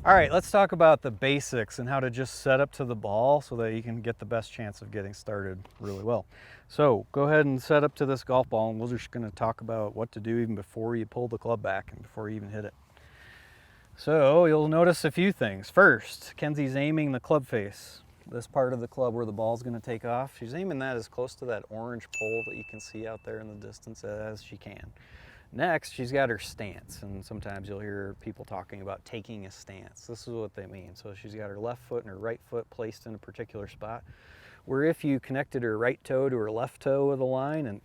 All right, let's talk about the basics and how to just set up to the ball so that you can get the best chance of getting started really well. So go ahead and set up to this golf ball, and we're just going to talk about what to do even before you pull the club back and before you even hit it. So you'll notice a few things. First, Kenzie's aiming the club face, this part of the club where the ball's going to take off. She's aiming that as close to that orange pole that you can see out there in the distance as she can. Next, she's got her stance, and sometimes you'll hear people talking about taking a stance. This is what they mean. So she's got her left foot and her right foot placed in a particular spot, where if you connected her right toe to her left toe with a line and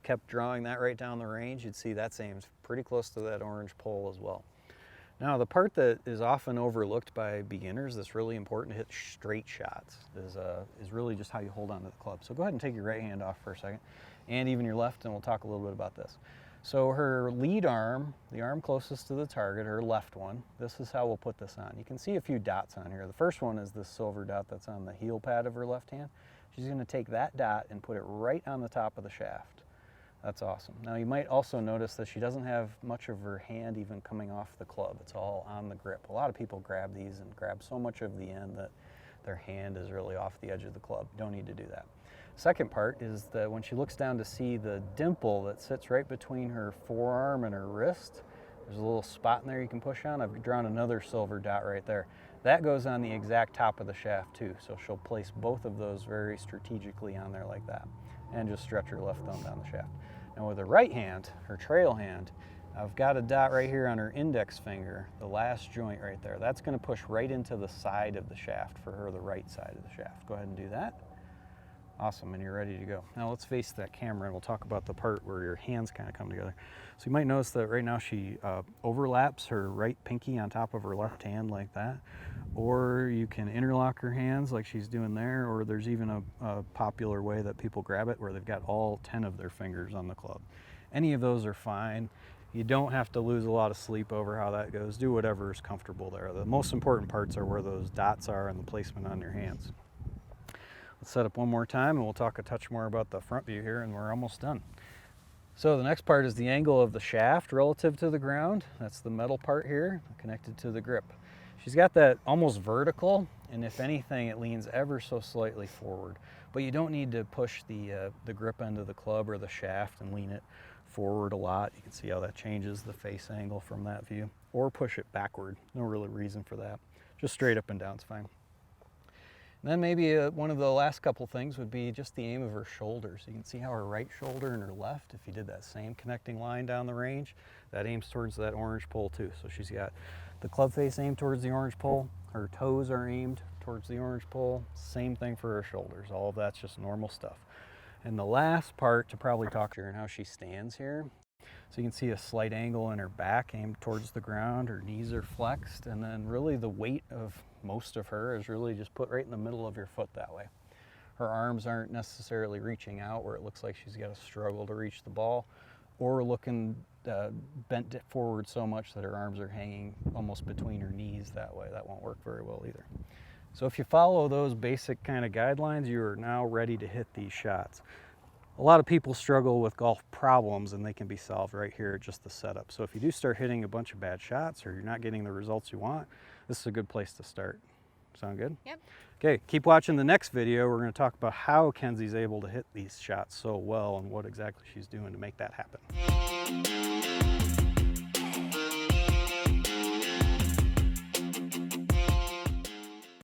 kept drawing that right down the range, you'd see that's aimed pretty close to that orange pole as well. Now, the part that is often overlooked by beginners that's really important to hit straight shots is really just how you hold onto the club. So go ahead and take your right hand off for a second, and even your left, and we'll talk a little bit about this. So her lead arm, the arm closest to the target, her left one, this is how we'll put this on. You can see a few dots on here. The first one is this silver dot that's on the heel pad of her left hand. She's going to take that dot and put it right on the top of the shaft. That's awesome. Now you might also notice that she doesn't have much of her hand even coming off the club. It's all on the grip. A lot of people grab these and grab so much of the end that their hand is really off the edge of the club. Don't need to do that. Second part is that when she looks down to see the dimple that sits right between her forearm and her wrist, there's a little spot in there you can push on. I've drawn another silver dot right there. That goes on the exact top of the shaft too, so she'll place both of those very strategically on there like that, and just stretch her left thumb down the shaft. Now with her right hand, her trail hand, I've got a dot right here on her index finger, the last joint right there. That's going to push right into the side of the shaft for her, the right side of the shaft. Go ahead and do that. Awesome, and you're ready to go. Now let's face that camera and we'll talk about the part where your hands kind of come together. So you might notice that right now she overlaps her right pinky on top of her left hand like that. Or you can interlock her hands like she's doing there, or there's even a popular way that people grab it where they've got all 10 of their fingers on the club. Any of those are fine. You don't have to lose a lot of sleep over how that goes. Do whatever is comfortable there. The most important parts are where those dots are and the placement on your hands. Let's set up one more time and we'll talk a touch more about the front view here, and we're almost done. So the next part is the angle of the shaft relative to the ground. That's the metal part here connected to the grip. She's got that almost vertical, and if anything it leans ever so slightly forward. But you don't need to push the grip end of the club or the shaft and lean it forward a lot. You can see how that changes the face angle from that view. Or push it backward. No real reason for that. Just straight up and down is fine. And then maybe one of the last couple things would be just the aim of her shoulders. You can see how her right shoulder and her left, if you did that same connecting line down the range, that aims towards that orange pole too. So she's got the club face aimed towards the orange pole, her toes are aimed towards the orange pole, same thing for her shoulders. All of that's just normal stuff. And the last part to probably talk to her and how she stands here. So you can see a slight angle in her back aimed towards the ground, her knees are flexed, and then really the weight of most of her is really just put right in the middle of your foot that way. Her arms aren't necessarily reaching out where it looks like she's got to struggle to reach the ball, or looking bent forward so much that her arms are hanging almost between her knees that way. That won't work very well either. So if you follow those basic kind of guidelines, you are now ready to hit these shots. A lot of people struggle with golf problems, and they can be solved right here at just the setup. So if you do start hitting a bunch of bad shots or you're not getting the results you want, this is a good place to start. Sound good? Yep. Okay, keep watching the next video. We're going to talk about how Kenzie's able to hit these shots so well and what exactly she's doing to make that happen.